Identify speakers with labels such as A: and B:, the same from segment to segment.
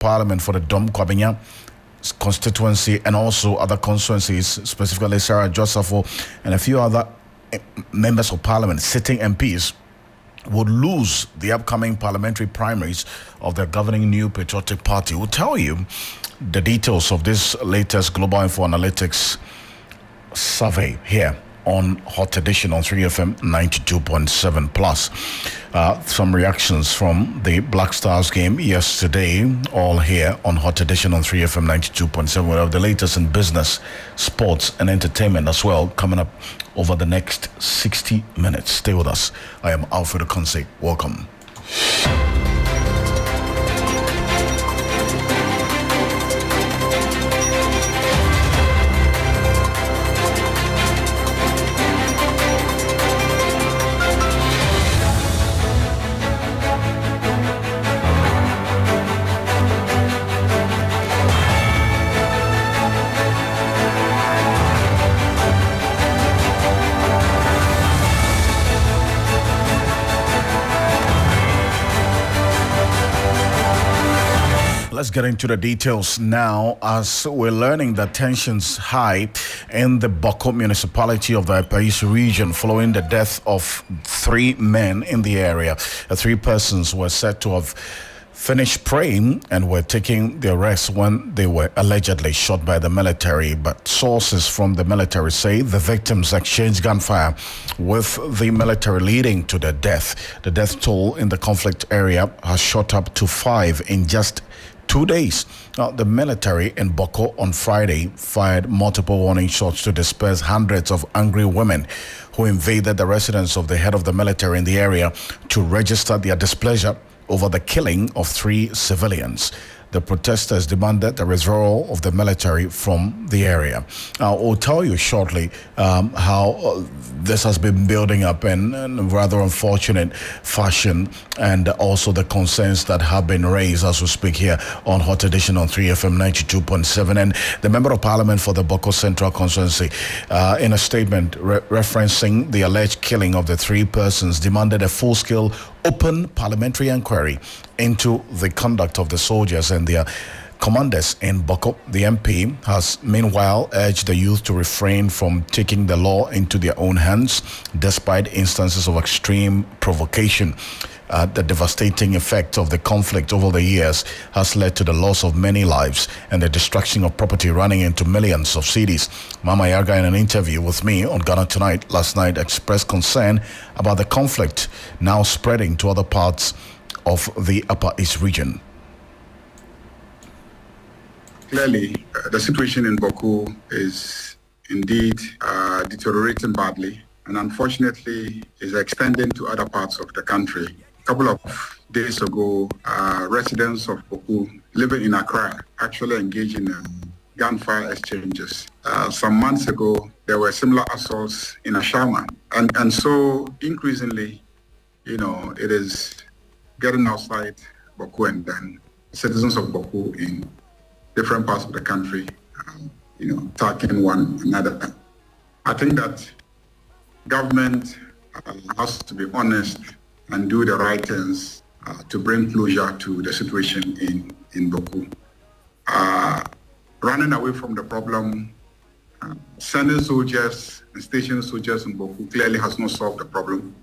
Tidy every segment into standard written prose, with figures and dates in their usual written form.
A: Parliament for the Dom Kwabenya constituency and also other constituencies, specifically Sarah Josepho and a few other members of Parliament, sitting MPs, would lose the upcoming parliamentary primaries of the governing New Patriotic Party. We'll tell you the details of this latest Global Info Analytics survey here on Hot Edition on 3FM 92.7 plus. Some reactions from the Black Stars game yesterday, all here on Hot Edition on 3FM 92.7. We have the latest in business, sports, and entertainment as well coming up over the next 60 minutes. Stay with us. I am Alfred Ocansey. Welcome. Let's get into the details now as we're learning that tensions high in the Boko municipality of the Upper East region following the death of 3 men in the area. 3 persons were said to have finished praying and were taking their rest when they were allegedly shot by the military. But sources from the military say the victims exchanged gunfire with the military, leading to their death. The death toll in the conflict area has shot up to 5 in just 2 days. Now, the military in Boko on Friday fired multiple warning shots to disperse hundreds of angry women who invaded the residence of the head of the military in the area to register their displeasure over the killing of 3 civilians. The protesters demanded the withdrawal of the military from the area. Now, I'll tell you shortly how this has been building up in rather unfortunate fashion, and also the concerns that have been raised as we speak here on Hot Edition on 3FM 92.7. And the Member of Parliament for the Boko Central Constituency, in a statement referencing the alleged killing of the 3 persons, demanded a full-scale open parliamentary inquiry into the conduct of the soldiers and their commanders in Boko. The MP has meanwhile urged the youth to refrain from taking the law into their own hands despite instances of extreme provocation. The devastating effect of the conflict over the years has led to the loss of many lives and the destruction of property running into millions of cedis. Mama Yaga, in an interview with me on Ghana Tonight last night, expressed concern about the conflict now spreading to other parts of the Upper East region.
B: Clearly, the situation in Boko is indeed deteriorating badly, and unfortunately is extending to other parts of the country. A couple of days ago, residents of Boko living in Accra actually engaged in gunfire exchanges. Some months ago, there were similar assaults in Ashama. And so increasingly, it is getting outside Boko, and then citizens of Boko in different parts of the country, attacking one another. I think that government has to be honest and do the right things to bring closure to the situation in Boko. Running away from the problem, sending soldiers and stationing soldiers in Boko clearly has not solved the problem.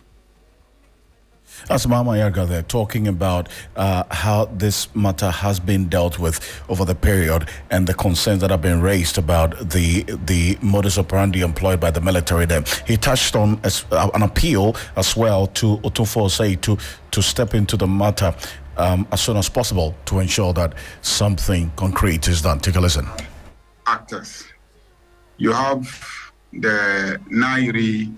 A: That's Mama Yaga there talking about how this matter has been dealt with over the period and the concerns that have been raised about the modus operandi employed by the military there. He touched on an appeal as well to Otumfuo Osei to step into the matter as soon as possible to ensure that something concrete is done. Take a listen.
B: Actors. You have the Nairi,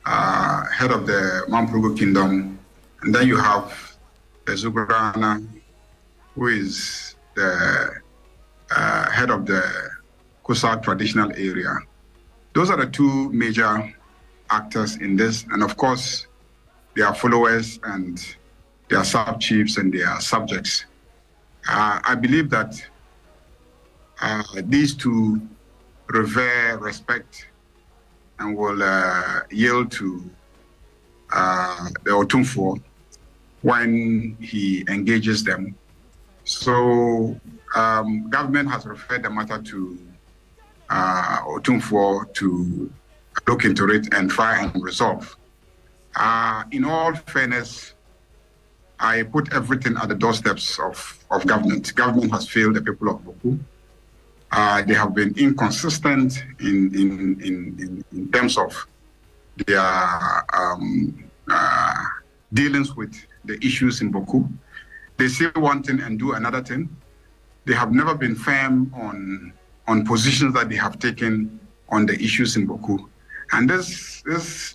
B: head of the Mampurugu Kingdom, and then you have the Zubrana, who is the head of the Kusa traditional area. Those are the 2 major actors in this, and of course, their followers and their sub-chiefs and their subjects. I believe that these 2 revere, respect, and will yield to the Otumfuo when he engages them So government has referred the matter to Otumfuo to look into it and try and resolve. In all fairness, I put everything at the doorsteps of government. Government has failed the people of Boku. They have been inconsistent in terms of their dealings with the issues in Boku. They say one thing and do another thing. They have never been firm on positions that they have taken on the issues in Boku. And this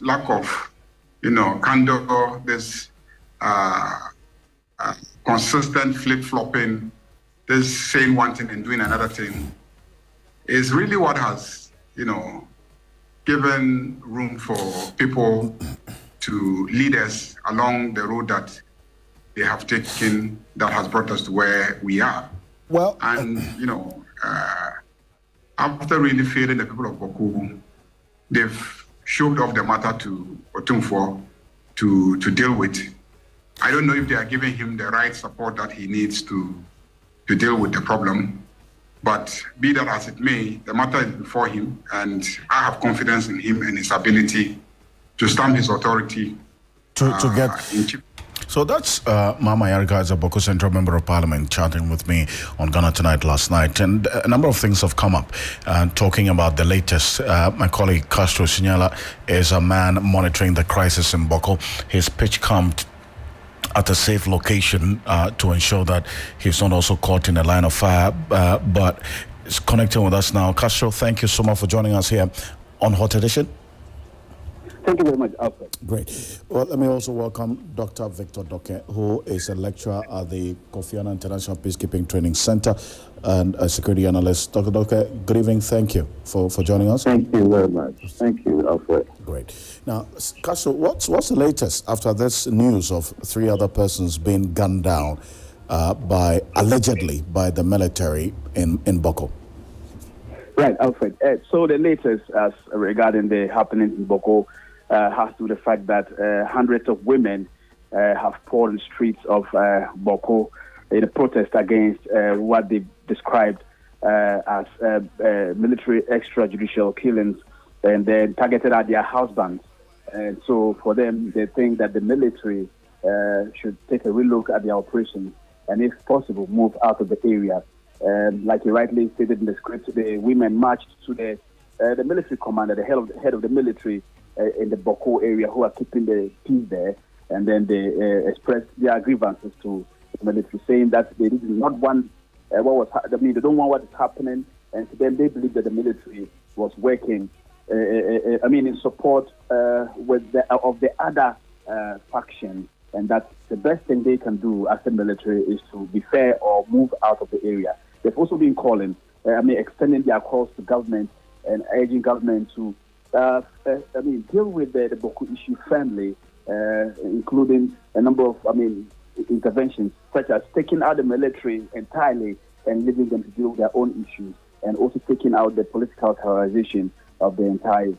B: lack of, candor, this consistent flip-flopping, this saying one thing and doing another thing, is really what has, given room for people to lead us along the road that they have taken that has brought us to where we are.
A: Well,
B: and after really failing the people of Boku, they've shoved off the matter to Otumfuo to deal with. I don't know if they are giving him the right support that he needs to deal with the problem. But be that as it may, the matter is before him, and I have confidence in him and his ability to stamp his authority
A: to get. So that's Mama Yarika as a Boko Central Member of Parliament chatting with me on Ghana Tonight last night. And a number of things have come up talking about the latest. My colleague Castro Signala is a man monitoring the crisis in Boko. He's pitch camped at a safe location to ensure that he's not also caught in a line of fire, but is connecting with us now. Castro, thank you so much for joining us here on Hot Edition.
C: Thank you very much, Alfred.
A: Great. Well, let me also welcome Dr. Victor Doke, who is a lecturer at the Kofi Annan International Peacekeeping Training Center and a security analyst. Dr. Doke, good evening. Thank you for joining us.
C: Thank you very much. Thank you, Alfred.
A: Great. Now, Castro, what's the latest after this news of 3 other persons being gunned down allegedly by the military in Boko?
C: Right, Alfred. So the latest as regarding the happenings in Boko has to do with the fact that hundreds of women have poured in the streets of Boko in a protest against what they described as military extrajudicial killings, and then targeted at their husbands. And so for them, they think that the military should take a relook at their operations and, if possible, move out of the area. Like you rightly stated in the script, the women marched to the military commander, the head of the military in the Boko area, who are keeping the peace there, and then they expressed their grievances to the military, saying that they did not want they don't want what is happening, and to them they believe that the military was working, in support of the other faction, and that the best thing they can do as the military is to be fair or move out of the area. They've also been calling, extending their calls to government and urging government to, deal with the Boko issue firmly, including a number of, interventions, such as taking out the military entirely and leaving them to deal with their own issues, and also taking out the political terrorization of the entire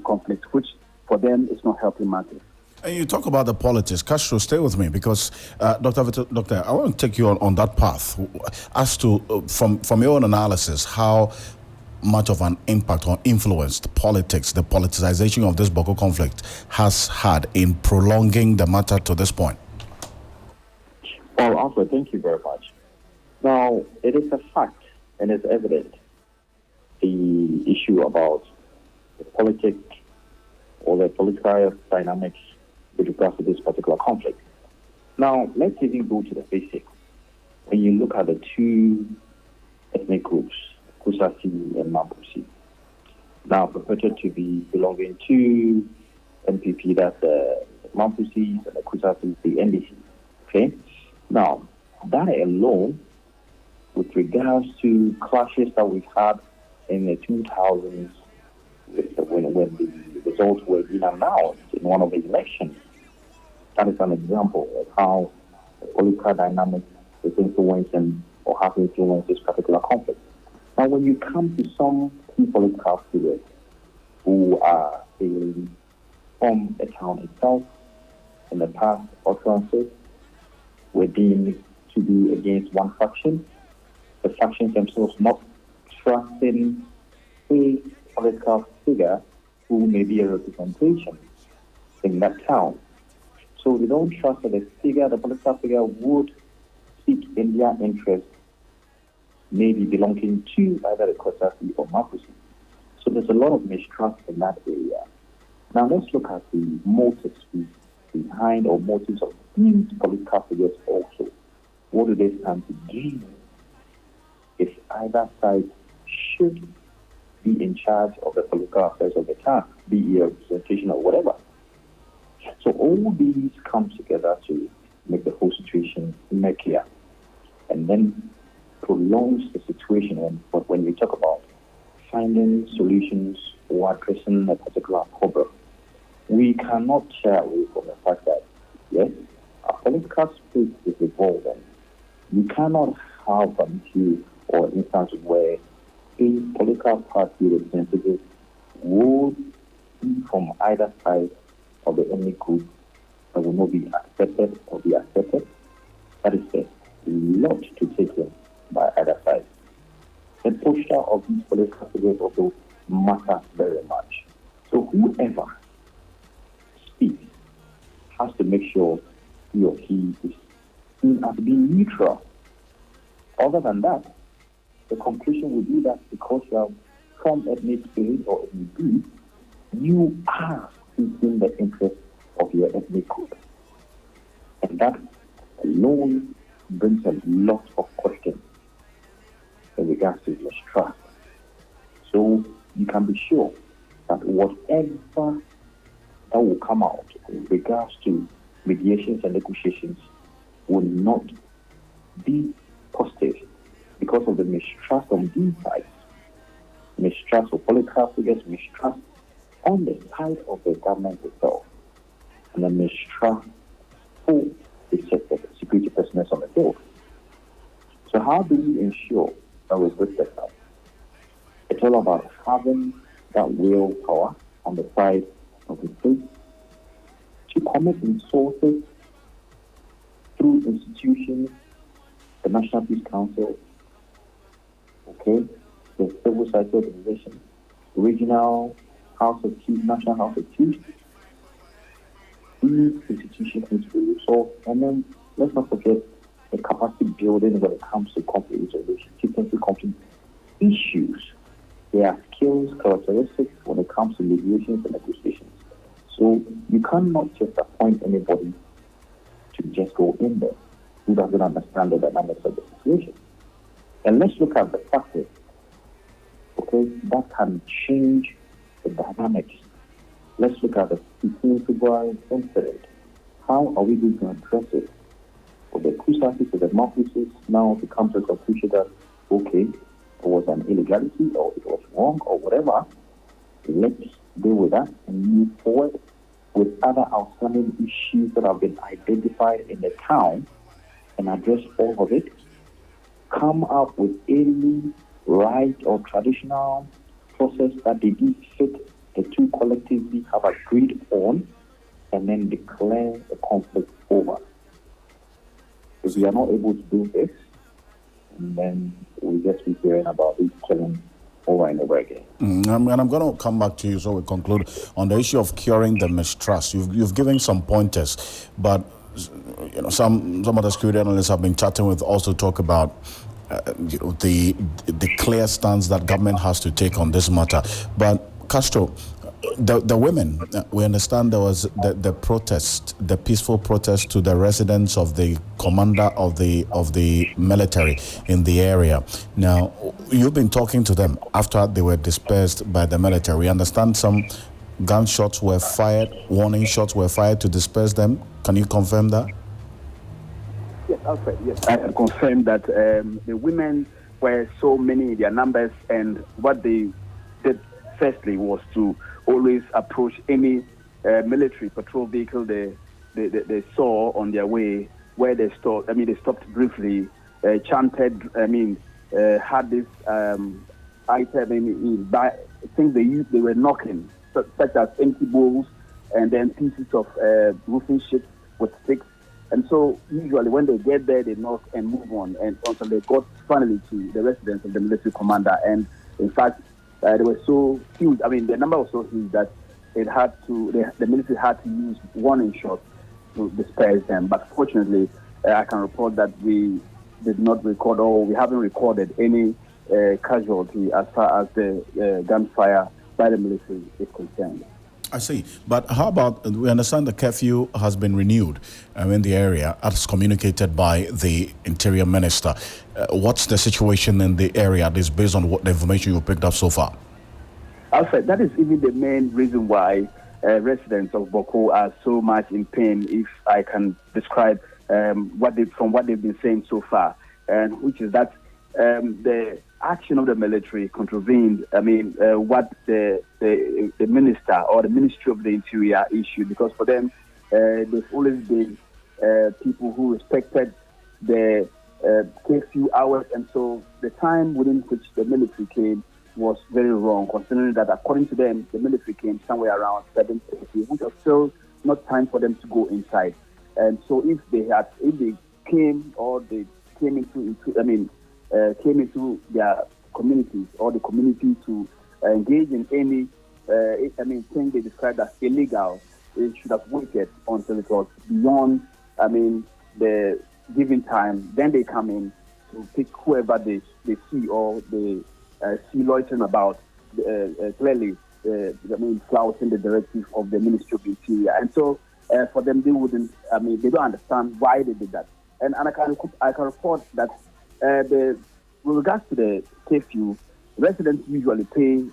C: conflict, which for them is not helping matters.
A: And you talk about the politics. Castro, stay with me, because Doctor, I want to take you on that path as to, from your own analysis, how much of an impact or influence the politics, the politicization of this Boko conflict has had in prolonging the matter to this point.
D: Well, Alfred, thank you very much. Now, it is a fact and it's evident, the issue about the politics or the political dynamics with regards to this particular conflict. Now, let's even go to the basics. When you look at the 2 ethnic groups, Kusasi and Mampusi, now purported to be belonging to NPP, that's the Mampusi, and the Kusasi, the NDC. Okay? Now, that alone, with regards to clashes that we've had in the 2000s, when the results were being announced in one of the elections, that is an example of how the political dynamic is influencing or has influenced this particular conflict. Now, when you come to some key political figures who are hailing from the town itself, in the past, Ocansey were deemed to be against one faction, the factions themselves not trusting a political figure who may be a representation in that town. So they don't trust that the political figure would speak in their interest, maybe belonging to either the Kwasasi or Mapusi. So there's a lot of mistrust in that area. Now let's look at the motives behind or motives of these political figures also. What do they stand to gain if either side should be in charge of the political affairs of the town, be it a representation or whatever? So all these come together to make the whole situation murkier, and then prolongs the situation when we talk about finding solutions or addressing a particular problem. We cannot shy away from the fact that, yes, our political space is evolving. You cannot have an issue or instance where a political party representative would be from either side of the ethnic group that will not be accepted or be accepted. That is a lot to take in by either side. The posture of these political figures also matters very much. So whoever speaks has to make sure he or she is seen as being neutral. Other than that, the conclusion would be that because you are from ethnic A or ethnic B, you are seeking the interest of your ethnic group. And that alone brings a lot of questions in regards to mistrust. So you can be sure that whatever that will come out in regards to mediations and negotiations will not be positive because of the mistrust on these sides, mistrust of political figures, mistrust on the side of the government itself, and the mistrust for the security personnel on the field. So how do we ensure that we break that up? It's all about having that willpower on the side of the state to commit resources through institutions, the National Peace Council, the civil society organization, regional House of Chiefs, National House of Chiefs. These institutions need to be resolved. And then let's not forget the capacity building when it comes to conflict resolution, typically conflict issues. There are skills, characteristics when it comes to mediations and negotiations. So you cannot just appoint anybody to just go in there who doesn't understand the dynamics of the situation. And let's look at the factors, that can change the dynamics. Let's look at the 15th February incident. How are we going to address it? For the Kwasasi, for the Mapusis, now it comes to the conclusion that, it was an illegality or it was wrong or whatever. Let's deal with that and move forward with other outstanding issues that have been identified in the town and address all of it. Come up with any right or traditional process that they do fit the two collectively have agreed on, and then declare the conflict over. If we are not able to do this, then we just be hearing about this killing over and over again.
A: And I'm going to come back to you so we conclude on the issue of curing the mistrust. You've given some pointers, but some of the security analysts have been chatting with also talk about the clear stance that government has to take on this matter. But Castro, the women, we understand there was the protest, the peaceful protest to the residence of the commander of the military in the area. Now, you've been talking to them after they were dispersed by the military. We understand some gunshots were fired, warning shots were fired to disperse them. Can you confirm that?
C: Yes, Alfred, yes. I confirm that the women were so many in their numbers, and what they did firstly was to always approach any military patrol vehicle they saw on their way where they stopped. They stopped briefly, chanted, had this item, things they were knocking, such as empty bowls and then pieces of roofing sheets with sticks And so usually when they get there, they knock and move on, and until they got finally to the residence of the military commander. And in fact, they were so huge. I mean, the number was so huge that the military had to use warning shots to disperse them. But fortunately, I can report that we did not record, or we haven't recorded any casualty as far as the gunfire by the military is concerned.
A: I see. But how about, we understand the curfew has been renewed in the area as communicated by the Interior Minister. What's the situation in the area? This based on what the information you picked up so far.
C: Alfred, that is even the main reason why residents of Boko are so much in pain, if I can describe what they've been saying so far, and which is that the action of the military contravened, what the minister or the Ministry of the Interior issued, because for them, there's always been people who respected the curfew hours, and so the time within which the military came was very wrong, considering that according to them, the military came somewhere around 7:30, which was still not time for them to go inside. And so if they came into their communities, or the community to engage in any thing they described as illegal, it should have waited until it was beyond the given time. Then they come in to pick whoever they see, or they see loitering about, clearly flouting the directive of the Ministry of the Interior. And so for them, they don't understand why they did that. And I can report that with regards to the curfew, residents usually pay,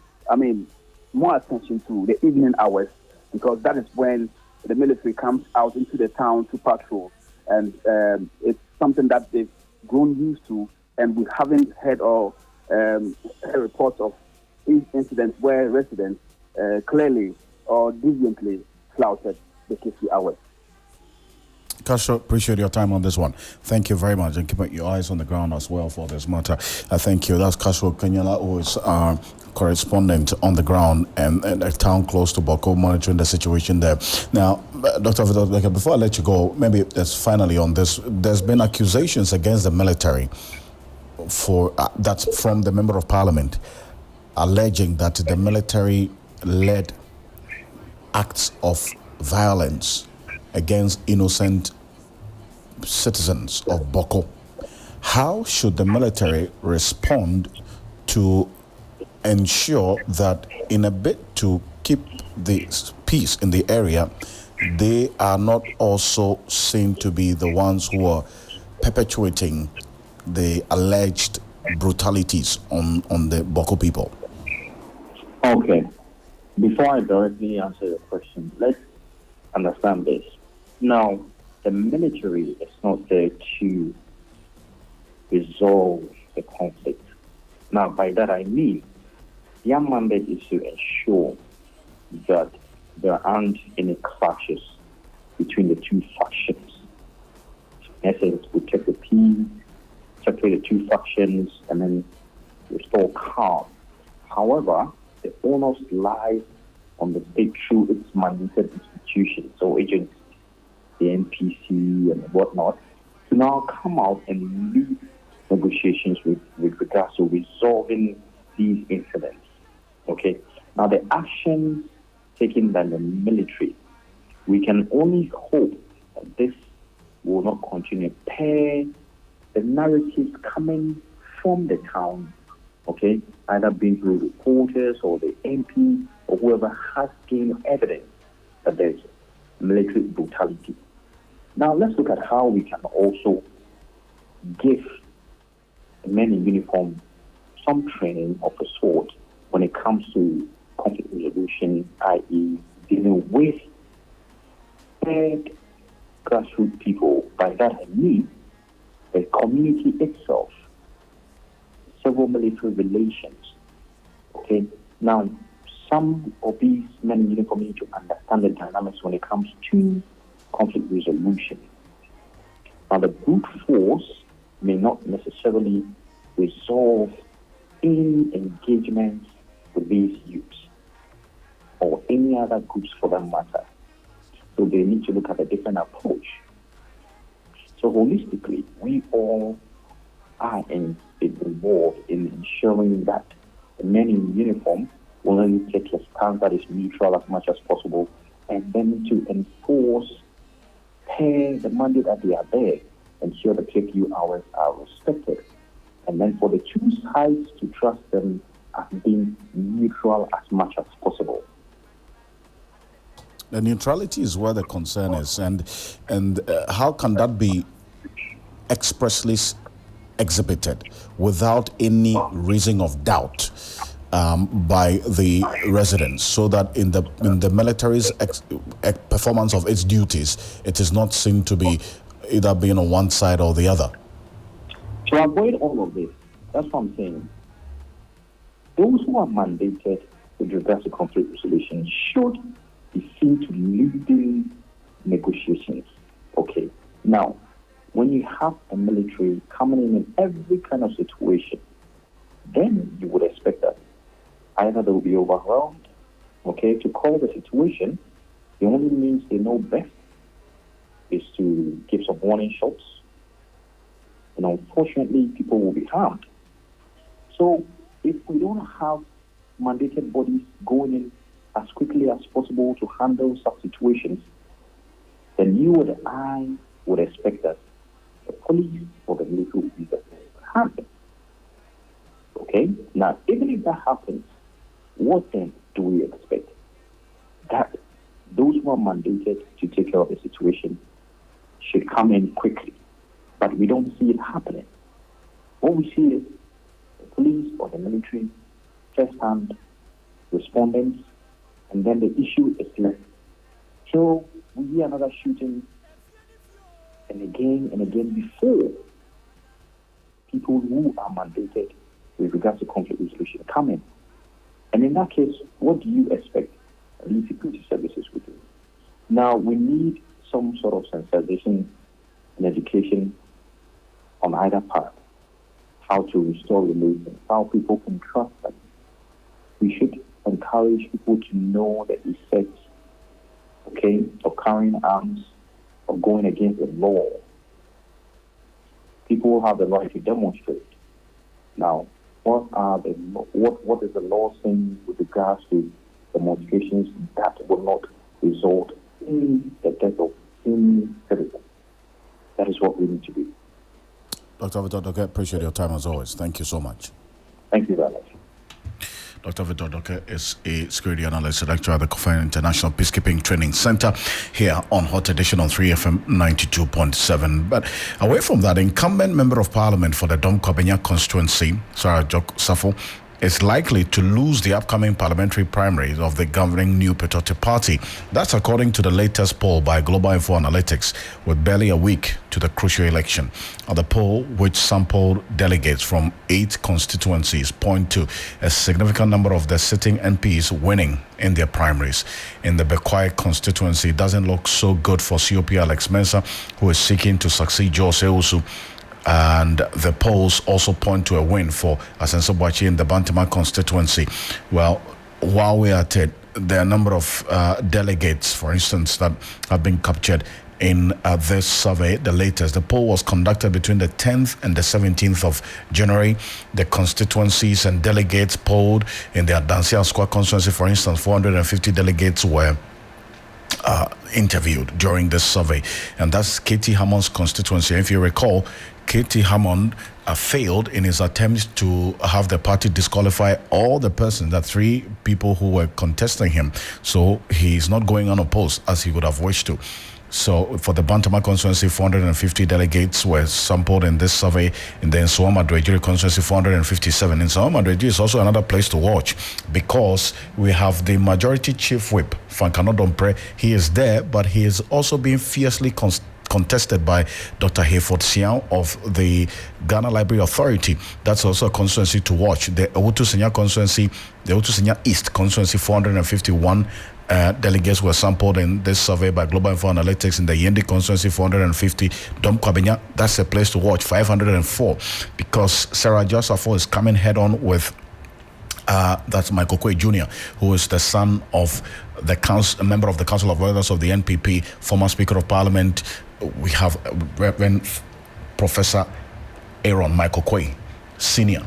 C: more attention to the evening hours, because that is when the military comes out into the town to patrol. And it's something that they've grown used to, and we haven't heard reports of incidents where residents clearly or deviantly flouted the curfew hours.
A: Castro, appreciate your time on this one. Thank you very much, and keep your eyes on the ground as well for this matter. Thank you. That's Castro Kenyala, who is our correspondent on the ground and a town close to Boko, monitoring the situation there. Now, Dr. Vidal, before I let you go, maybe that's finally on this. There's been accusations against the military that's from the Member of Parliament, alleging that the military led acts of violence against innocent citizens of Boko. How should the military respond to ensure that, in a bid to keep the peace in the area, they are not also seen to be the ones who are perpetuating the alleged brutalities on the Boko people?
D: Okay. Before I directly answer your question, let's understand this. Now, the military is not there to resolve the conflict. Now, by that I mean, their mandate is to ensure that there aren't any clashes between the two factions. In essence, protect the peace, separate the two factions, and then restore calm. However, the onus lies on the state through its mandated institutions or agencies, the NPC and whatnot, to now come out and lead negotiations with regards to resolving these incidents. Okay. Now, the actions taken by the military, we can only hope that this will not continue per the narratives coming from the town, okay, either being through reporters or the MP or whoever has gained evidence that there's military brutality. Now, let's look at how we can also give the men in uniform some training of a sort when it comes to conflict resolution, i.e. dealing with third grassroots people. By that I mean the community itself, several military relations. Okay, now some of these men in uniform need to understand the dynamics when it comes to conflict resolution. Now, the brute force may not necessarily resolve any engagements with these youths or any other groups for that matter. So they need to look at a different approach. So holistically, we all are involved in ensuring that the men in uniform will only take a stance that is neutral as much as possible, and then to enforce, pay the money that they are there, ensure the KPU hours are respected. And then for the two sides to trust them as being neutral as much as possible.
A: The neutrality is where the concern is, and how can that be expressly exhibited without any reason of doubt by the residents, so that in the military's performance of its duties, it is not seen to be either being on one side or the other?
D: To avoid all of this, that's what I'm saying. Those who are mandated with regards to conflict resolution should be seen to leading negotiations. Okay. Now, when you have a military coming in every kind of situation, then you would expect that either they will be overwhelmed, okay, to call the situation. The only means they know best is to give some warning shots. And unfortunately, people will be harmed. So if we don't have mandated bodies going in as quickly as possible to handle such situations, then you and I would expect that the police or the military will be the harmed. Okay? Now, even if that happens, what then do we expect? That those who are mandated to take care of the situation should come in quickly. But we don't see it happening. What we see is the police or the military, first-hand respondents, and then the issue is left. So we hear another shooting, and again before people who are mandated with regards to conflict resolution come in. And in that case, what do you expect the security services would do? Now, we need some sort of sensitization and education on either part, how to restore relations, how people can trust them. We should encourage people to know the effects, okay, of carrying arms, of going against the law. People have the right to demonstrate. Now, what is the law saying with regards to demonstrations that will not result in the death of any citizen? That is what we need to do.
A: Dr. Alfred Ocansey, appreciate your time as always. Thank you so much.
D: Thank you very much.
A: Dr. Alfred Ocansey is a security analyst, lecturer at the Kofi International Peacekeeping Training Center here on Hot Edition on 3FM 92.7. But away from that, incumbent Member of Parliament for the Dom Kwabenya constituency, Sarah Jok Safo, is likely to lose the upcoming parliamentary primaries of the governing New Patriotic Party. That's according to the latest poll by Global Info Analytics, with barely a week to the crucial election. The poll, which sampled delegates from 8 constituencies, point to a significant number of the sitting MPs winning in their primaries. In the Bekwai constituency, it doesn't look so good for COP Alex Mensah, who is seeking to succeed Joe Seusu. And the polls also point to a win for Asenso Boachi in the Bantama constituency. Well, while we are at it, there are a number of delegates, for instance, that have been captured in this survey, the latest. The poll was conducted between the 10th and the 17th of January. The constituencies and delegates polled in the Adansia Square constituency, for instance, 450 delegates were interviewed during this survey. And that's Katie Hammond's constituency. If you recall, Katie Hammond failed in his attempt to have the party disqualify all the persons, the 3 people who were contesting him. So he's not going unopposed as he would have wished to. So for the Bantama constituency, 450 delegates were sampled in this survey. In the Nsawam Adrejiri constituency, 457. Nsawam Adrejiri is also another place to watch because we have the majority chief whip, Fankano Dompre. He is there, but he is also being fiercely contested by Dr. Hayford Sian of the Ghana Library Authority. That's also a constituency to watch. The Owutu Senya constituency, the Owutu Senya East constituency, 451 delegates were sampled in this survey by Global Info Analytics. In the Yendi constituency, 450. Dom Kwabenya, that's a place to watch, 504, because Sarah Josafo is coming head on with That's Michael Quay Jr., who is the son of a member of the Council of Elders of the NPP, former Speaker of Parliament. We have Reverend Professor Aaron Michael Quay, Senior,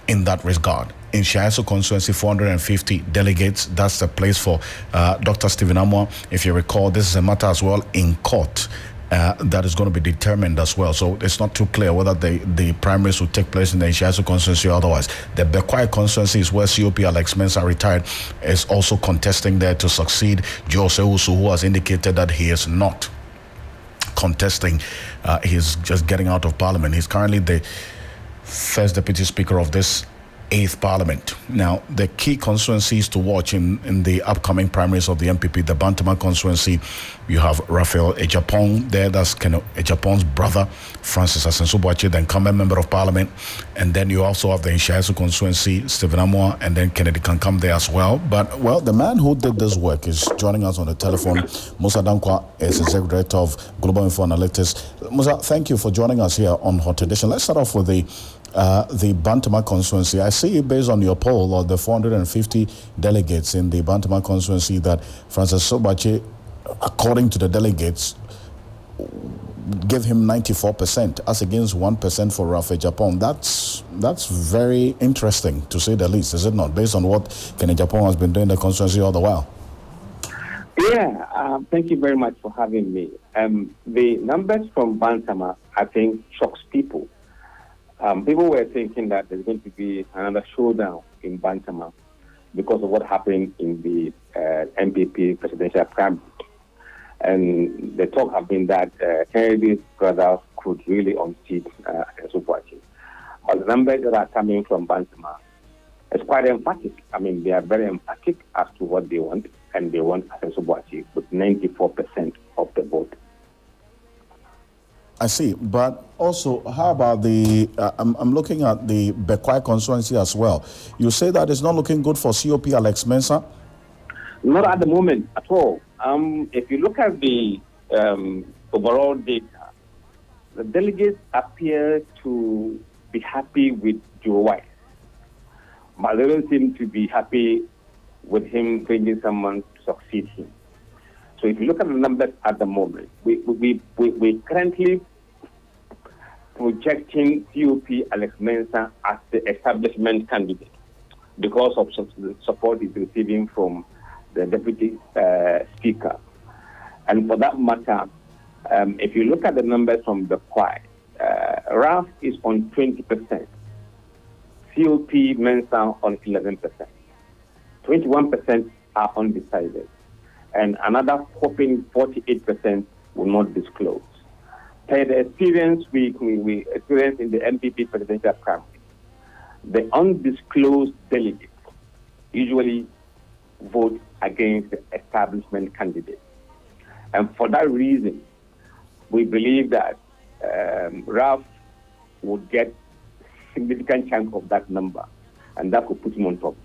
A: in that regard. In Shiaso constituency, 450 delegates. That's the place for Dr. Stephen Amwa. If you recall, this is a matter as well in court that is going to be determined as well. So it's not too clear whether the primaries will take place in the Shiaso constituency or otherwise. The Bekwai constituency is where COP Alex Mensah retired, is also contesting there to succeed Joe Sewusu, who has indicated that he is not contesting. He's just getting out of parliament. He's currently the first deputy speaker of this 8th Parliament. Now, the key constituencies to watch in the upcoming primaries of the MPP, the Bantama constituency, you have Raphael Ejapong there, that's Ejapong's brother, Francis Asensubuachi, the incumbent member of Parliament. And then you also have the Shiaso constituency, Stephen Amwa, and then Kennedy can come there as well. But, well, the man who did this work is joining us on the telephone. Musa Dankwa is Executive Director of Global Info Analytics. Musa, thank you for joining us here on Hot Edition. Let's start off with the Bantama constituency. I see, based on your poll of the 450 delegates in the Bantama constituency, that Francis Sobachi, according to the delegates, gave him 94%, as against 1% for Rafa Japon. That's very interesting, to say the least, is it not? Based on what Kenny Japon has been doing in the constituency all the while.
E: Yeah, thank you very much for having me. The numbers from Bantama, I think, shocks people. People were thinking that there's going to be another showdown in Bantama because of what happened in the MPP presidential primary. And the talk has been that Kennedy's brothers could really unseat Asensubuachi. But the numbers that are coming from Bantama is quite emphatic. I mean, they are very emphatic as to what they want, and they want Asensubuachi with 94% of the vote.
A: I see, but also, how about the? I'm looking at the Bekwai constituency as well. You say that it's not looking good for COP Alex Mensah?
E: Not at the moment at all. If you look at the overall data, the delegates appear to be happy with Joe White, but they don't seem to be happy with him bringing someone to succeed him. So if you look at the numbers at the moment, we currently projecting COP Alex Mensah as the establishment candidate because of the support he's receiving from the deputy speaker. And for that matter, if you look at the numbers from the choir, RAF is on 20%, COP Mensah on 11%, 21% are undecided, and another whopping 48% will not disclose. Per the experience we experienced in the MPP presidential primary, the undisclosed delegates usually vote against the establishment candidate. And for that reason, we believe that Ralph would get significant chunk of that number, and that could put him on top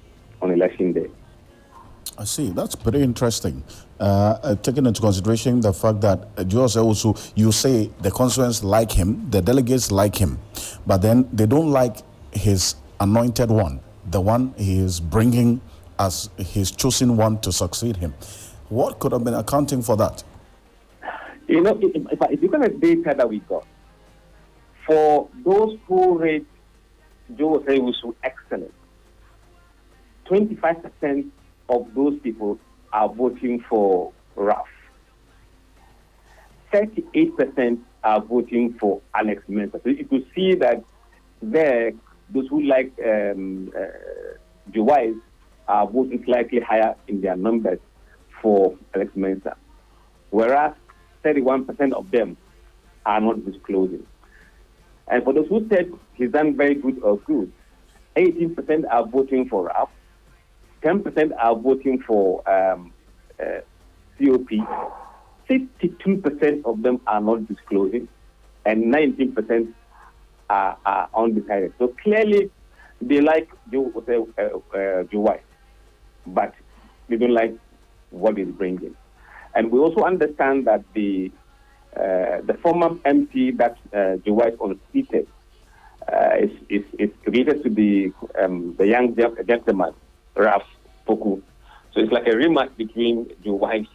E: on election day.
A: I see. That's pretty interesting. Taking into consideration the fact that Jose also, you say the constituents like him, the delegates like him, but then they don't like his anointed one, the one he is bringing as his chosen one to succeed him. What could have been accounting for that?
E: You know, if you look at the data that we got, for those who rate Jose Sewusu excellent, 25% of those people are voting for Raf. 38% are voting for Alex Mensah. So you could see that there, those who like Joe are voting slightly higher in their numbers for Alex Mensah, whereas 31% of them are not disclosing. And for those who said he's done very good or good, 18% are voting for Raf, 10% are voting for COP, 52% of them are not disclosing, and 19% are undecided. So clearly, they like Joe White, but they don't like what he's bringing. And we also understand that the former MP that Joe White unseated is related to the young gentleman, Ralph Poku. So it's like a rematch between Joe White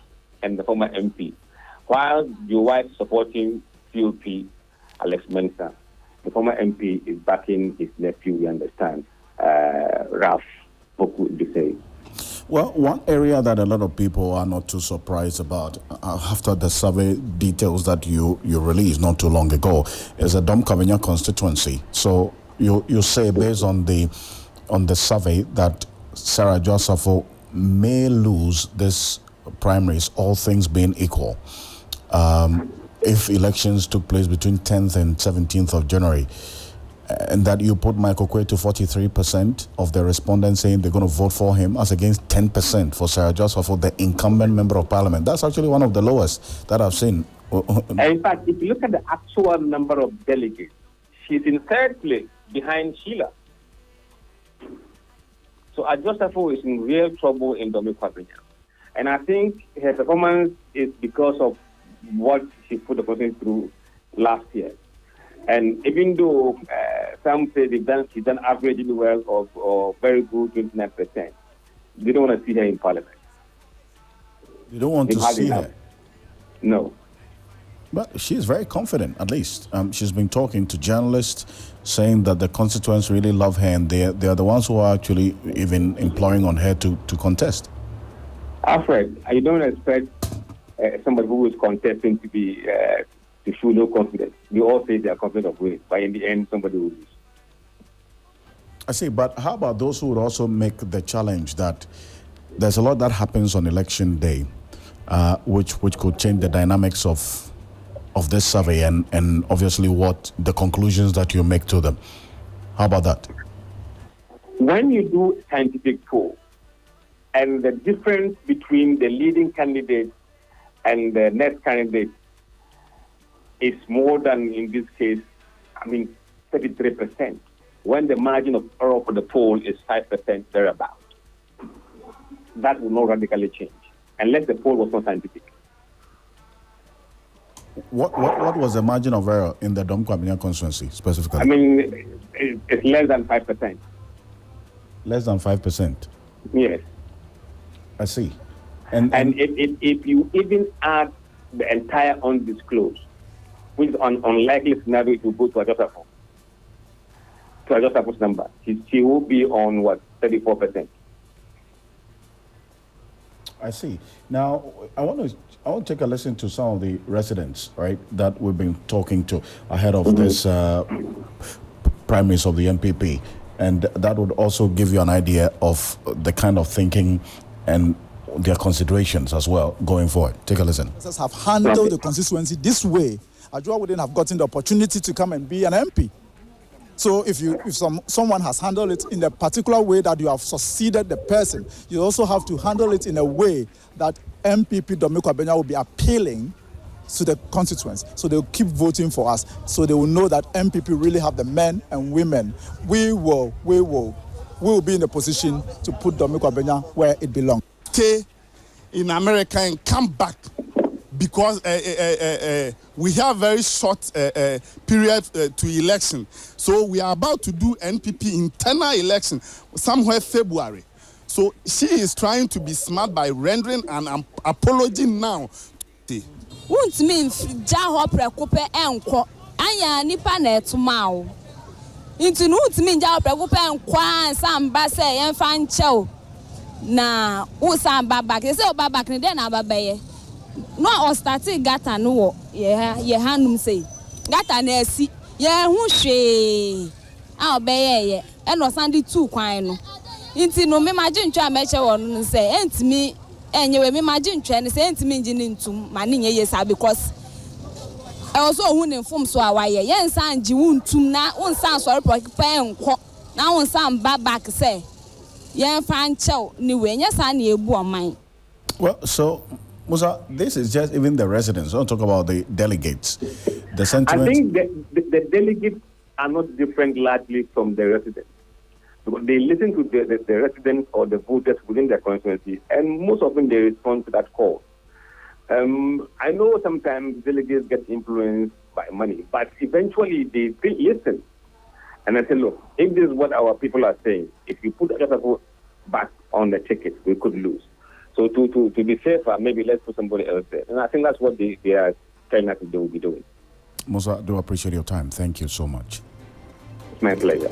E: and the former MP. While Joe White is supporting COP, Alex Mensah, the former MP is backing his nephew, we understand, Ralph Poku Dusay.
A: Well, one area that a lot of people are not too surprised about after the survey details that you released not too long ago is the Dom Cavagna constituency. So you say based on the survey that Sarah Josepho may lose this primaries, all things being equal, if elections took place between 10th and 17th of January. And that you put Michael Quay to 43% of the respondents saying they're going to vote for him, as against 10% for Sarah Joseph, for the incumbent member of parliament. That's actually one of the lowest that I've seen.
E: In fact, if you look at the actual number of delegates, she's in third place behind Sheila. So Ajosafo is in real trouble in Domi Kwabenya. And I think her performance is because of what she put the person through last year. And even though some say she's done averagely well or very good, 29%, they don't want to see her in parliament.
A: You don't want to see her?
E: No.
A: But she's very confident, at least. She's been talking to journalists, saying that the constituents really love her, and they are the ones who are actually even imploring on her to contest.
E: Alfred, you don't expect somebody who is contesting to be to show no confidence. We all say they are confident of winning, but in the end, somebody will lose.
A: I see, but how about those who would also make the challenge that there's a lot that happens on election day, which could change the dynamics of this survey and obviously what the conclusions that you make to them. How about that?
E: When you do scientific poll and the difference between the leading candidate and the next candidate is more than, in this case, 33%, when the margin of error for the poll is 5% thereabout. That will not radically change, unless the poll was not scientific.
A: What was the margin of error in the Dom Kwabenya constituency specifically?
E: It's less than 5%.
A: Less than 5%?
E: Yes.
A: I see.
E: And if you even add the entire undisclosed, which is an unlikely scenario to go to Ajosafo, to Ajosafo's number, she will be on 34%.
A: I see. Now, I want to take a listen to some of the residents, right, that we've been talking to ahead of this primaries of the MPP, and that would also give you an idea of the kind of thinking and their considerations as well going forward. Take a listen.
F: Have handled the constituency this way, Ajua wouldn't have gotten the opportunity to come and be an MP. So if someone has handled it in a particular way that you have succeeded the person, you also have to handle it in a way that MPP Domi Kwabenya will be appealing to the constituents. So they'll keep voting for us. So they will know that MPP really have the men and women. We will be in a position to put Domi Kwabenya where it belongs.
G: Stay in America and come back, because we have very short period to election. So we are about to do NPP internal election somewhere February. So she is trying to be smart by rendering an apology now.
H: Won't mean jaho prekope enko anya nipa na etumao. Inti no won't mean jaho prekope enko ansamba se yemfa nchew. Na usa babak say babak ni dey na babaye no o start gata no wo ye hanum say gata na asi ye hu hwe a obeye ye e no sandi 2 kwan no nti no me maji ntwa ameche wo no say entimi enyewe me maji ntwa ne say entimi ngini ntum ma ne nye ye sa because e also hu ne mfom so awaye ye nsa ngi wuntum na unsa sori pa enko na unsa babak say well,
A: so, Musa, this is just even the residents. Don't talk about the delegates. The sentiment.
E: I think the delegates are not different largely from the residents. Because they listen to the residents or the voters within their constituency, and most often they respond to that call. I know sometimes delegates get influenced by money, but eventually they listen. And I said, look, if this is what our people are saying, if you put other people back on the ticket, we could lose. So to be safer, maybe let's put somebody else there. And I think that's what they are telling us they will be doing.
A: Musa, I do appreciate your time. Thank you so much.
E: It's my pleasure.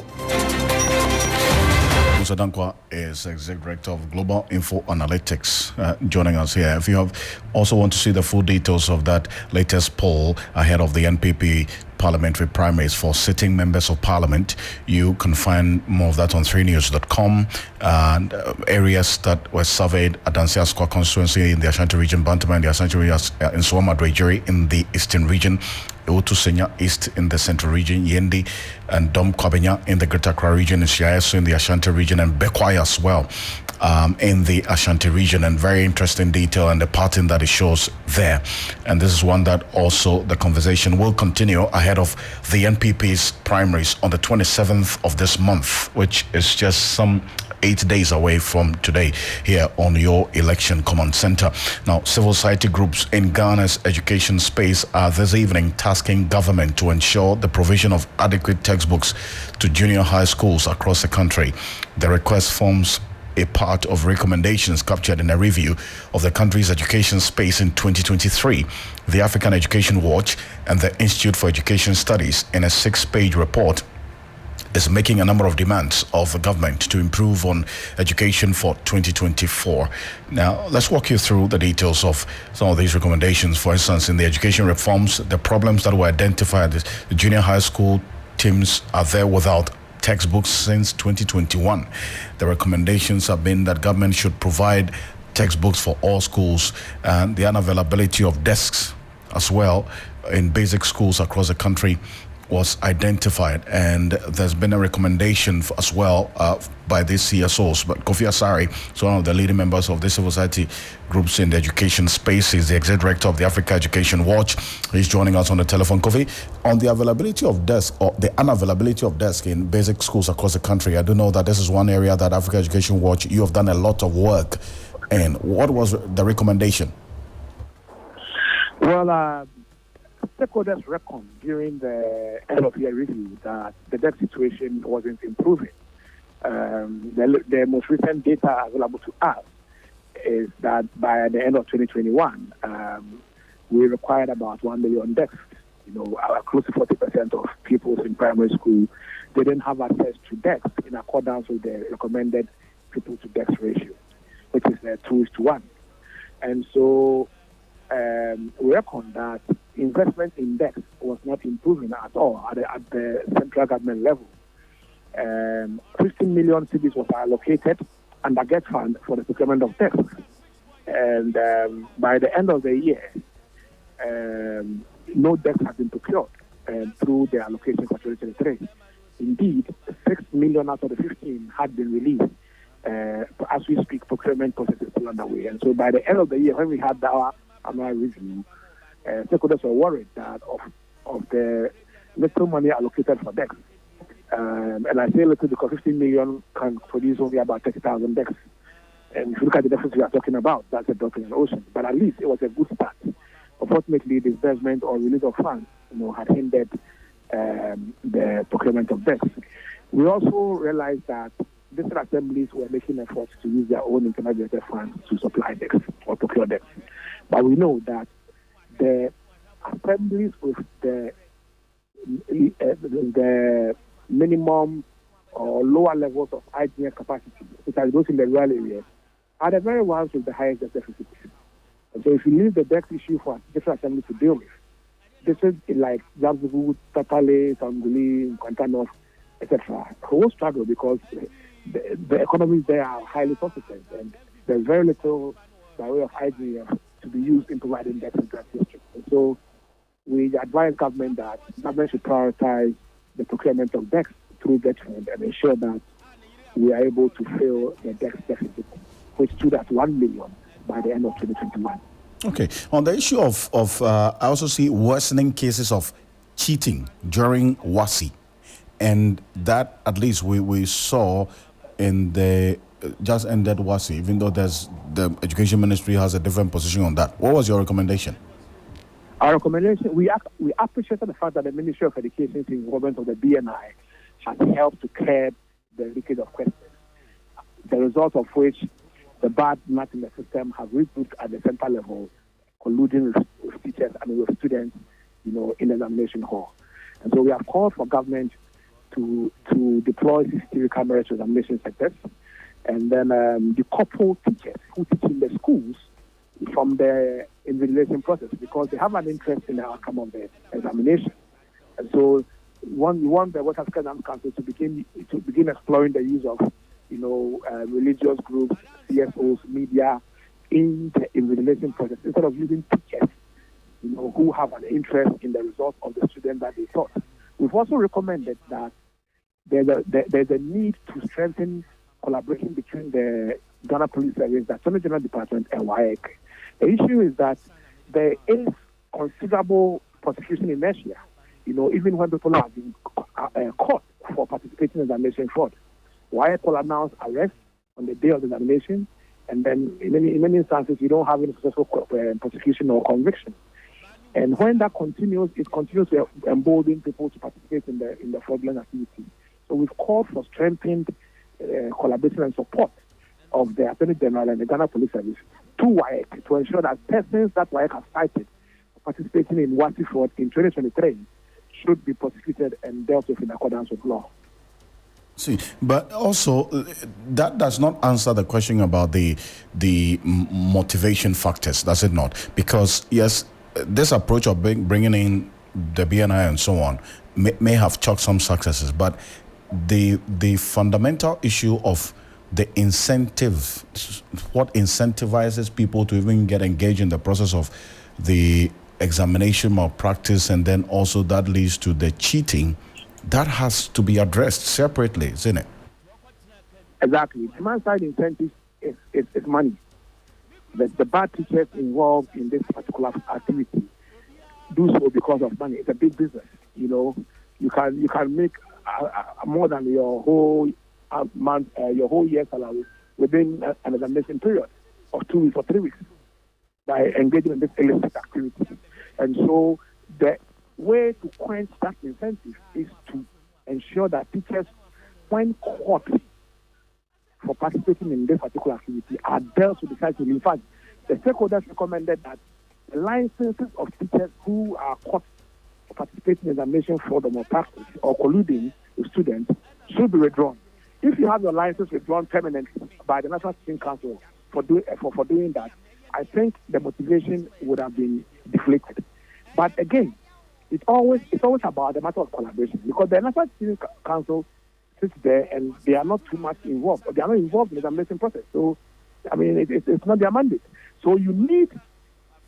A: Musa Dankwa is Executive Director of Global Info Analytics, joining us here. If you also want to see the full details of that latest poll ahead of the NPP parliamentary primaries for sitting members of parliament, you can find more of that on 3news.com. And areas that were surveyed: Adansia Square constituency in the Ashanti region, Bantama in the Ashanti region, in Swama Dwejeri in the eastern region, Otu Senya East in the central region, Yendi and Dom Kwabenya in the Greater Accra region, and Shiaso in the Ashanti region, and Bekwai as well in the Ashanti region. And very interesting detail and the pattern that it shows there. And this is one that also the conversation will continue ahead of the NPP's primaries on the 27th of this month, which is just some 8 days away from today here on your election command center. Now, civil society groups in Ghana's education space are this evening tasking government to ensure the provision of adequate textbooks to junior high schools across the country. The request forms a part of recommendations captured in a review of the country's education space in 2023. The African Education Watch and the Institute for Education Studies, in a 6-page report, is making a number of demands of the government to improve on education for 2024. Now, let's walk you through the details of some of these recommendations. For instance, in the education reforms, the problems that were identified: the junior high school teams are there without textbooks since 2021. The recommendations have been that government should provide textbooks for all schools, and the unavailability of desks as well in basic schools across the country was identified. And there's been a recommendation as well by these CSOs. But Kofi Asari is one of the leading members of the civil society groups in the education space. He's the executive director of the Africa Education Watch. He's joining us on the telephone. Kofi, on the availability of desks, or the unavailability of desks in basic schools across the country, I do know that this is one area that Africa Education Watch, you have done a lot of work in. What was the recommendation?
I: Well, stakeholders reckoned during the end of year review that the debt situation wasn't improving. The most recent data available to us is that by the end of 2021, we required about 1 million desks. Close to 40% of pupils in primary school, they didn't have access to desks in accordance with the recommended pupil to desk ratio, which is 2:1. And so we reckon that investment in desks was not improving at all at the central government level. 15 million cedis was allocated under GET Fund for the procurement of desks. And by the end of the year, no desks have been procured through the allocation for 2023. Indeed, 6 million out of the 15 had been released. As we speak, procurement process is still underway. And so by the end of the year, when we had our annual review, stakeholders were worried that of the little money allocated for desks. And I say little because 15 million can produce only about 30,000 desks. And if you look at the deficit we are talking about, that's a drop in an ocean. But at least it was a good start. Unfortunately, disbursement or release of funds, had hindered the procurement of desks. We also realized that district assemblies were making efforts to use their own internal generated funds to supply desks or procure desks. But we know that the assemblies with the minimum or lower levels of IGF capacity, which are those in the rural areas, are the very ones with the highest deficit. And so if you leave the debt issue for different assemblies to deal with, this is like Zabzugu, Tatale, Sanguli, Quantanos, etc. who will struggle because the economies there are highly sufficient and there's very little by way of IGF to be used in providing debt in that district. And so we advise government that government should prioritize the procurement of debt through debt fund and ensure that we are able to fill the debt deficit, which stood at 1 million by the end of 2021.
A: Okay. On the issue of I also see worsening cases of cheating during WASI, and that at least we saw in the just ended WASI, even though the Education Ministry has a different position on that. What was your recommendation?
I: Our recommendation, we appreciated the fact that the Ministry of Education's involvement of the BNI has helped to curb the leakage of questions, the result of which the bad math in the system have regrouped at the center level, colluding with teachers, with students, in the examination hall. And so we have called for government to deploy CCTV cameras to examination sectors, and then decouple teachers who teach in the schools from the invigilation process, because they have an interest in the outcome of the examination. And so we want the West African Council to begin exploring the use of religious groups, CSOs, media in the invigilation process, instead of using teachers who have an interest in the results of the student that they taught. We've also recommended that there's a need to strengthen collaboration between the Ghana Police Service, the Attorney General Department, and WAEC. The issue is that there is considerable prosecution inertia, even when people have been caught for participating in examination fraud. WAEC will announce arrest on the day of the examination, and then in many instances, you don't have any successful prosecution or conviction. And when that continues, it continues to embolden people to participate in the fraudulent activity. So we've called for strengthened collaboration and support of the Attorney General and the Ghana Police Service to WAEC to ensure that persons that WAEC has cited participating in WASI fraud in 2023 should be prosecuted and dealt with in accordance with law.
A: See, but also that does not answer the question about the motivation factors, does it not? Because yes, this approach of bringing in the BNI and so on may have chalked some successes, but the fundamental issue of the incentive, what incentivizes people to even get engaged in the process of the examination malpractice, and then also that leads to the cheating, that has to be addressed separately, isn't it?
I: Exactly. Demand side incentives is money. The bad teachers involved in this particular activity do so because of money. It's a big business. You can make more than your whole month, your whole year salary within an examination period of 2 weeks or 3 weeks by engaging in this illicit activity. And so the way to quench that incentive is to ensure that teachers, when caught for participating in this particular activity, are dealt with decisively. In fact, the stakeholders recommended that the licenses of teachers who are caught for participating in examination fraud or malpractice or colluding with students should be withdrawn. If you have your license withdrawn permanently by the National Teaching Council for doing that, I think the motivation would have been deflated. But again, it's always about the matter of collaboration, because the National Teaching Council sits there and they are not too much involved, or they are not involved in the examination process. So, it's not their mandate. So you need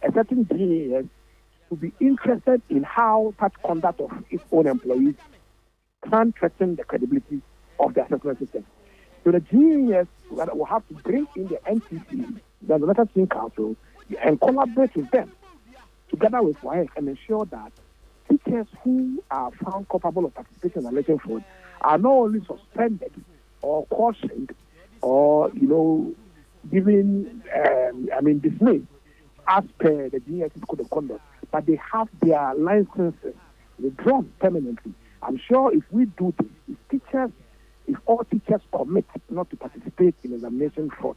I: a certain GES to be interested in how such conduct of its own employees can threaten the credibility of the assessment system. So the GES will have to bring in the NTC, the National Teaching Council, and collaborate with them together with WAEC and ensure that teachers who are found culpable of participating in examination fraud are not only suspended or cautioned or, given, dismissed as per the GES Code of Conduct, but they have their licenses withdrawn permanently. I'm sure if we do this, if all teachers commit not to participate in examination fraud,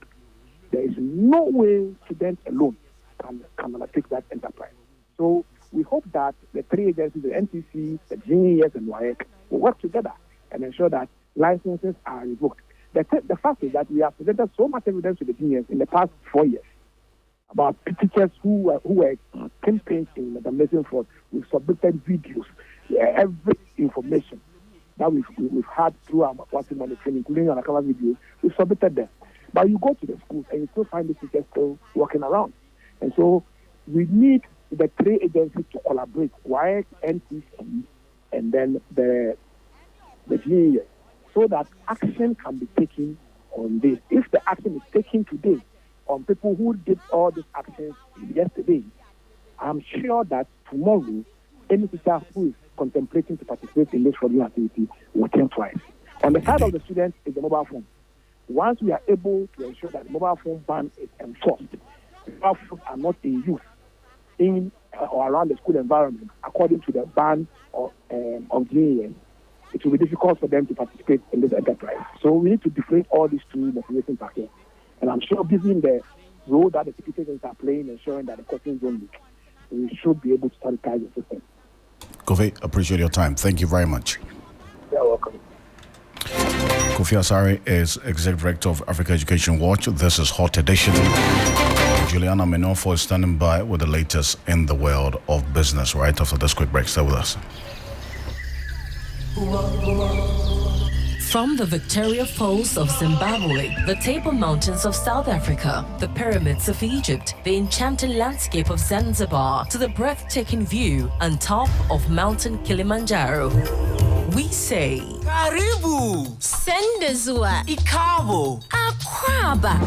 I: there is no way students alone can undertake that enterprise. So we hope that the three agencies, the NTC, the GES, and WAEC, will work together and ensure that licenses are revoked. The fact is that we have presented so much evidence to the GES in the past 4 years about teachers who were campaigned in examination fraud. We've submitted videos, every information that we've had through our WASI monitoring, including our camera videos. We've submitted them. But you go to the schools and you still find the teachers still walking around. And so we need the three agencies to collaborate, WAEC, NTC, and then the GES, so that action can be taken on this. If the action is taken today on people who did all these actions yesterday, I'm sure that tomorrow, any teacher who is contemplating to participate in this fraudulent activity will think twice. On the side of the students is the mobile phone. Once we are able to ensure that the mobile phone ban is enforced, mobile phones are not in use in or around the school environment, according to the ban of GES, it will be difficult for them to participate in this enterprise. So we need to differentiate all these two motivating factors. And I'm sure, given the role that the citizens are playing, ensuring that the questions don't leak, we should be able to sanitize the system.
A: Kofi, appreciate your time. Thank you very much.
I: You're welcome.
A: Kofi Asare is Executive Director of Africa Education Watch. This is Hot Edition. Juliana Menofo is standing by with the latest in the world of business right after this quick break. Stay with us.
J: From the Victoria Falls of Zimbabwe, the Table Mountains of South Africa, the pyramids of Egypt, the enchanting landscape of Zanzibar, to the breathtaking view on top of Mountain Kilimanjaro, we say
K: Karibu,
J: Sendezua,
K: Ikabo,
J: Akwaba.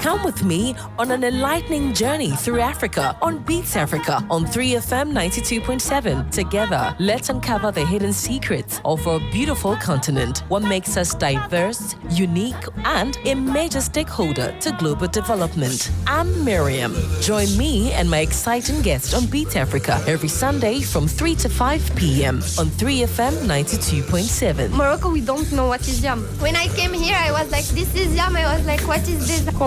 J: Come with me on an enlightening journey through Africa on Beats Africa on 3FM 92.7. Together, let's uncover the hidden secrets of our beautiful continent, what makes us diverse, unique, and a major stakeholder to global development. I'm Miriam. Join me and my exciting guest on Beats Africa every Sunday from 3 to 5 p.m. on 3FM 92.7.
L: Morocco, we don't know what is yam. When I came here, I was like, this is yam. I was like, what is this?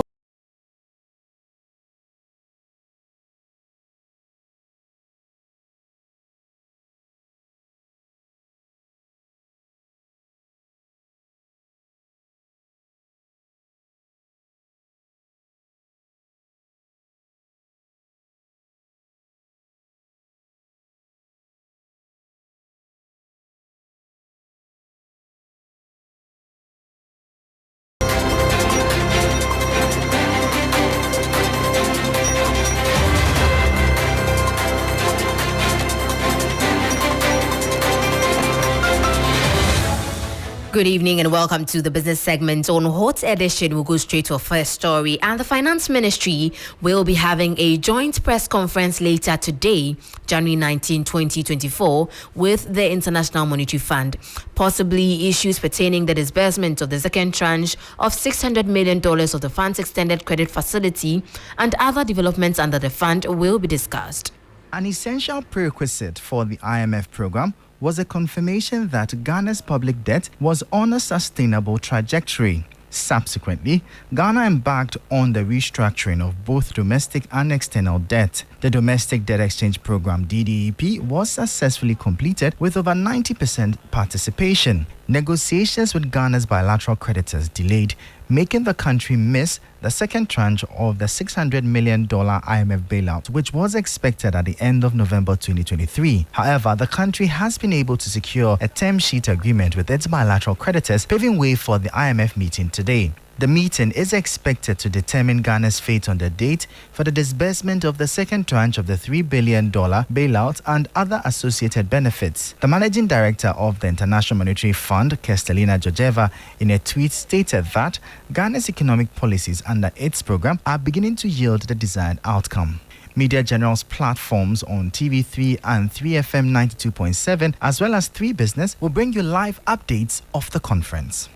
M: Good evening and welcome to the business segment on Hot Edition. We'll go straight to our first story. And the Finance Ministry will be having a joint press conference later today, January 19, 2024, with the International Monetary Fund. Possibly issues pertaining the disbursement of the second tranche of $600 million of the fund's extended credit facility and other developments under the fund will be discussed.
N: An essential prerequisite for the IMF program was a confirmation that Ghana's public debt was on a sustainable trajectory. Subsequently, Ghana embarked on the restructuring of both domestic and external debt. The Domestic Debt Exchange Program (DDEP) was successfully completed with over 90% participation. Negotiations with Ghana's bilateral creditors delayed, making the country miss the second tranche of the $600 million IMF bailout, which was expected at the end of November 2023. However, the country has been able to secure a term sheet agreement with its bilateral creditors, paving way for the IMF meeting today. The meeting is expected to determine Ghana's fate on the date for the disbursement of the second tranche of the $3 billion bailout and other associated benefits. The managing director of the International Monetary Fund, Kestelina Georgieva, in a tweet stated that Ghana's economic policies under its program are beginning to yield the desired outcome. Media General's platforms on TV3 and 3FM 92.7 as well as 3 Business will bring you live updates of the conference.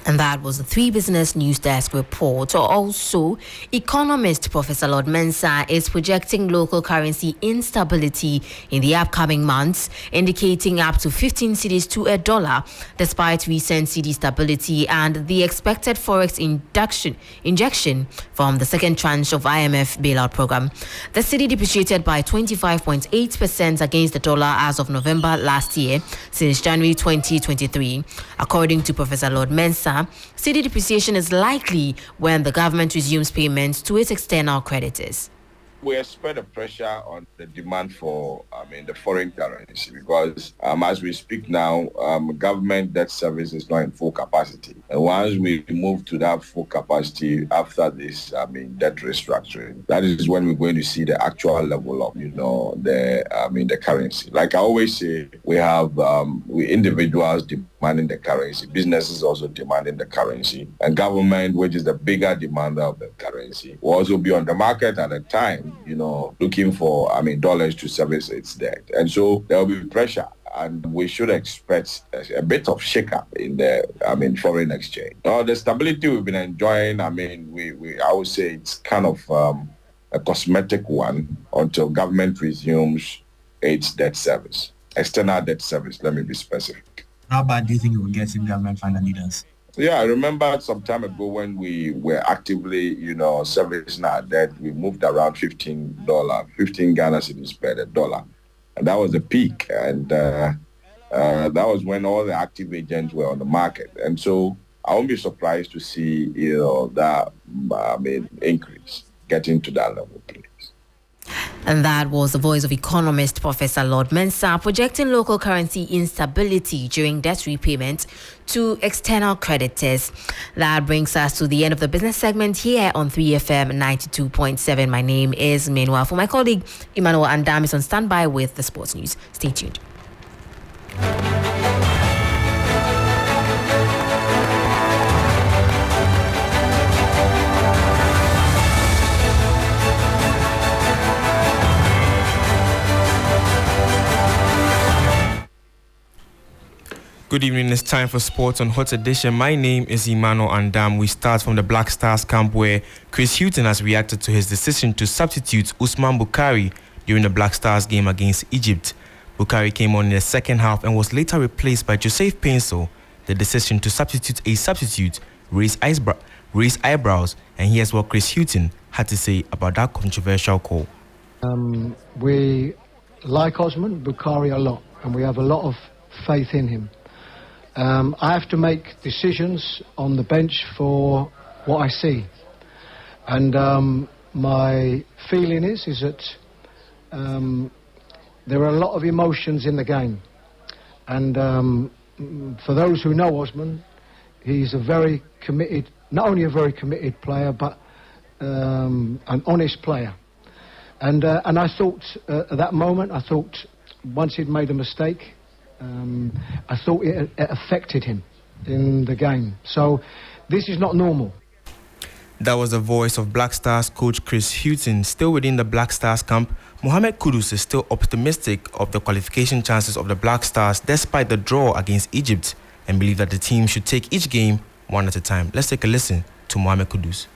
M: And that was the 3 Business News Desk report. Also, economist Professor Lord Mensah is projecting local currency instability in the upcoming months, indicating up to 15 cedis to a dollar, despite recent cedi stability and the expected forex injection from the second tranche of IMF bailout program. The cedi depreciated by 25.8% against the dollar as of November last year, since January 2023. According to Professor Lord Mensah, cedi depreciation is likely when the government resumes payments to its external creditors.
O: We expect a pressure on the demand for, the foreign currency because as we speak now, government debt service is not in full capacity. And once we move to that full capacity after this, debt restructuring, that is when we're going to see the actual level of, the currency. Like I always say, we have individuals demanding the currency, businesses also demanding the currency, and government, which is the bigger demander of the currency, will also be on the market at a time, looking for, dollars to service its debt. And so there will be pressure, and we should expect a bit of shake-up in the, foreign exchange. Now, the stability we've been enjoying, I would say it's kind of a cosmetic one until government resumes its debt service. external debt service. Let me be specific.
P: How bad do you think it will get if government finally does?
O: Yeah, I remember some time ago when we were actively, servicing our debt, we moved around $15 Ghana cedis per $1. And that was the peak. And that was when all the active agents were on the market. And so I won't be surprised to see, that increase getting to that level, please.
M: And that was the voice of economist Professor Lord Mensah projecting local currency instability during debt repayment to external creditors. That brings us to the end of the business segment here on 3FM 92.7. My name is Menua. For my colleague Emmanuel Andam is on standby with the sports news. Stay tuned.
Q: Good evening, it's time for Sports on Hot Edition. My name is Emmanuel Andam. We start from the Black Stars camp where Chris Hughton has reacted to his decision to substitute Usman Bukhari during the Black Stars game against Egypt. Bukhari came on in the second half and was later replaced by Joseph Painso. The decision to substitute a substitute raised eyebrows, and here's what Chris Hughton had to say about that controversial call.
R: We like Osman Bukhari a lot, and we have a lot of faith in him. I have to make decisions on the bench for what I see. And my feeling is that there are a lot of emotions in the game. And for those who know Osman, he's a very committed, not only a very committed player, but an honest player. And I thought at that moment, once he'd made a mistake, I thought it affected him in the game. So this is not normal.
Q: That was the voice of Black Stars coach Chris Hughton. Still within the Black Stars camp, Mohamed Kudus is still optimistic of the qualification chances of the Black Stars despite the draw against Egypt and believe that the team should take each game one at a time. Let's take a listen to Mohamed Kudus.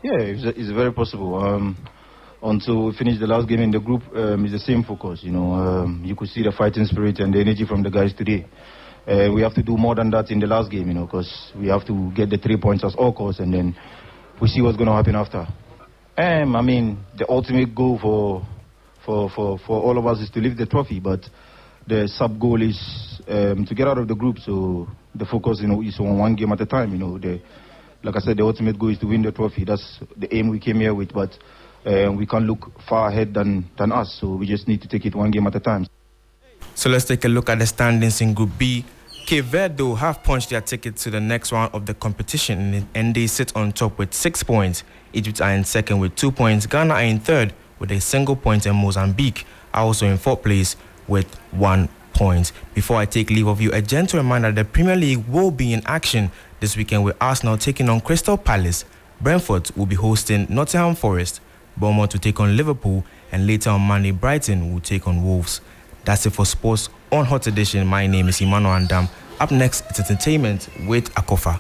S: Yeah, it's very possible. Until we finish the last game in the group, it's the same focus. You could see the fighting spirit and the energy from the guys today. We have to do more than that in the last game, because we have to get the 3 points as all costs, and then we see what's going to happen after. The ultimate goal for all of us is to lift the trophy, but the sub goal is to get out of the group. So the focus, is on one game at a time. Like I said, the ultimate goal is to win the trophy. That's the aim we came here with, but we can't look far ahead than us, so we just need to take it one game at a time.
Q: So let's take a look at the standings in Group B. Cape Verde have punched their ticket to the next round of the competition, and they sit on top with 6 points. Egypt are in second with 2 points. Ghana are in third with a single point, and Mozambique are also in fourth place with 1 point. Before I take leave of you, a gentle reminder that the Premier League will be in action this weekend with Arsenal taking on Crystal Palace. Brentford will be hosting Nottingham Forest. Bournemouth will take on Liverpool, and later on Monday, Brighton will take on Wolves. That's it for Sports on Hot Edition. My name is Emmanuel Andam. Up next, it's entertainment with Akofa.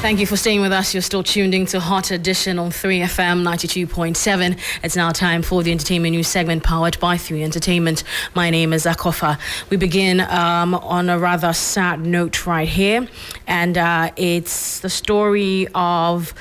T: Thank you for staying with us. You're still tuned in to Hot Edition on 3FM 92.7. It's now time for the entertainment news segment powered by 3 Entertainment. My name is Akofa. We begin on a rather sad note right here, and it's the story of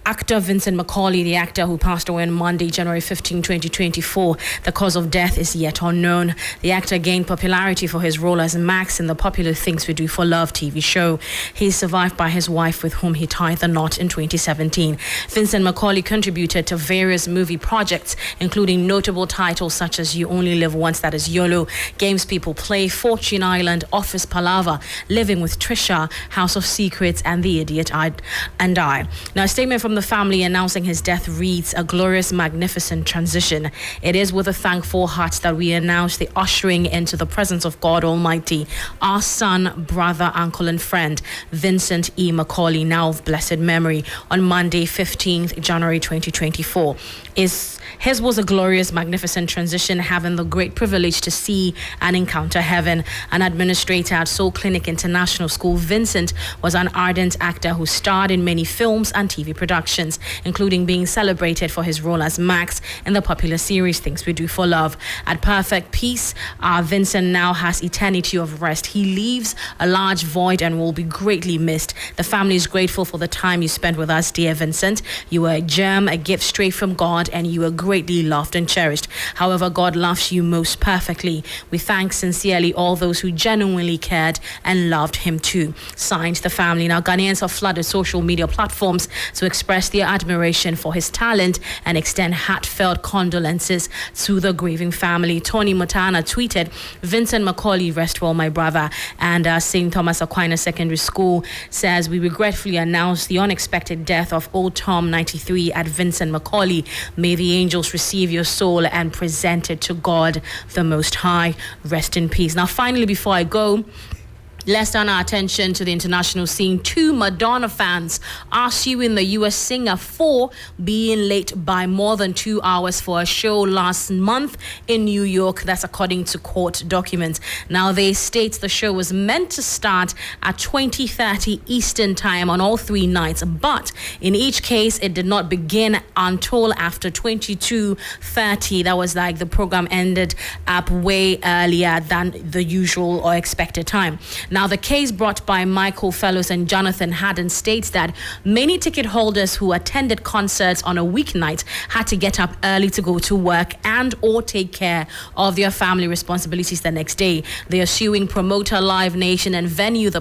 T: actor Vincent Macaulay, the actor who passed away on Monday, January 15, 2024. The cause of death is yet unknown. The actor gained popularity for his role as Max in the popular Things We Do for Love TV show. He is survived by his wife, with whom he tied the knot in 2017. Vincent Macaulay contributed to various movie projects, including notable titles such as You Only Live Once, that is YOLO, Games People Play, Fortune Island, Office Palaver, Living with Trisha, House of Secrets, and The Idiot and I. Now, a statement from from the family announcing his death reads, "A glorious, magnificent transition. It is with a thankful heart that we announce the ushering into the presence of God Almighty, our son, brother, uncle, and friend, Vincent E. Macaulay, now of blessed memory, on Monday, 15th January 2024. His was a glorious, magnificent transition, having the great privilege to see and encounter heaven. An administrator at Soul Clinic International School, Vincent was an ardent actor who starred in many films and TV productions, including being celebrated for his role as Max in the popular series Things We Do for Love. At perfect peace, Vincent now has eternity of rest. He leaves a large void and will be greatly missed. The family is grateful for the time you spent with us, dear Vincent. You were a gem, a gift straight from God, and you were greatly loved and cherished. However, God loves you most perfectly. We thank sincerely all those who genuinely cared and loved him too. Signed, the family. Now, Ghanaians have flooded social media platforms to express their admiration for his talent and extend heartfelt condolences to the grieving family. Tony Mutana tweeted, "Vincent Macaulay, rest well, my brother." And St. Thomas Aquinas Secondary School says, "We regretfully announce the unexpected death of old Tom 93 at Vincent Macaulay. May the angels receive your soul and present it to God the Most High. Rest in peace." Now, finally, before I go, let's turn our attention to the international scene. 2 Madonna fans are suing the U.S. singer for being late by more than 2 hours for a show last month in New York. That's according to court documents. Now, they state the show was meant to start at 20:30 Eastern Time on all 3 nights, but in each case, it did not begin until after 22:30. That was like the program ended up way earlier than the usual or expected time. Now, the case brought by Michael Fellows and Jonathan Haddon states that many ticket holders who attended concerts on a weeknight had to get up early to go to work and or take care of their family responsibilities the next day. They are suing promoter Live Nation and venue the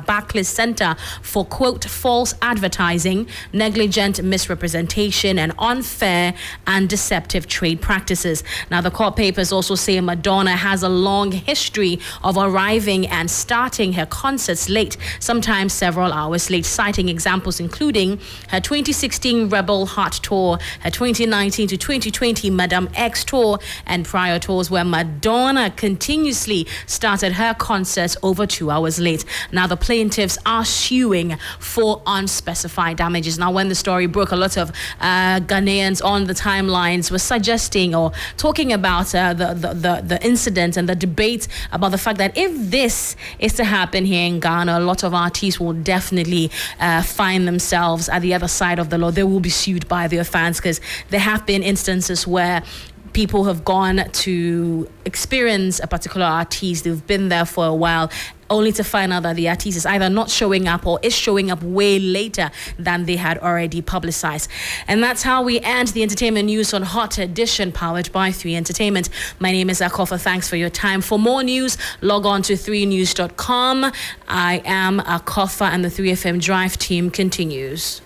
T: Barclays Center for, quote, false advertising, negligent misrepresentation, and unfair and deceptive trade practices. Now, the court papers also say Madonna has a long history of arriving and starting her concerts late, sometimes several hours late, citing examples including her 2016 Rebel Heart Tour, her 2019 to 2020 Madame X Tour, and prior tours where Madonna continuously started her concerts over 2 hours late. Now, the plaintiffs are suing for unspecified damages. Now, when the story broke, a lot of Ghanaians on the timelines were suggesting or talking about the incident and the debate about the fact that if this is to happen here in Ghana, a lot of artists will definitely find themselves at the other side of the law. They will be sued by their fans, because there have been instances where people have gone to experience a particular artist. They've been there for a while, only to find out that the artist is either not showing up or is showing up way later than they had already publicized. And that's how we end the entertainment news on Hot Edition, powered by 3 Entertainment. My name is Akofa. Thanks for your time. For more news, log on to 3news.com. I am Akofa, and the 3FM Drive team continues.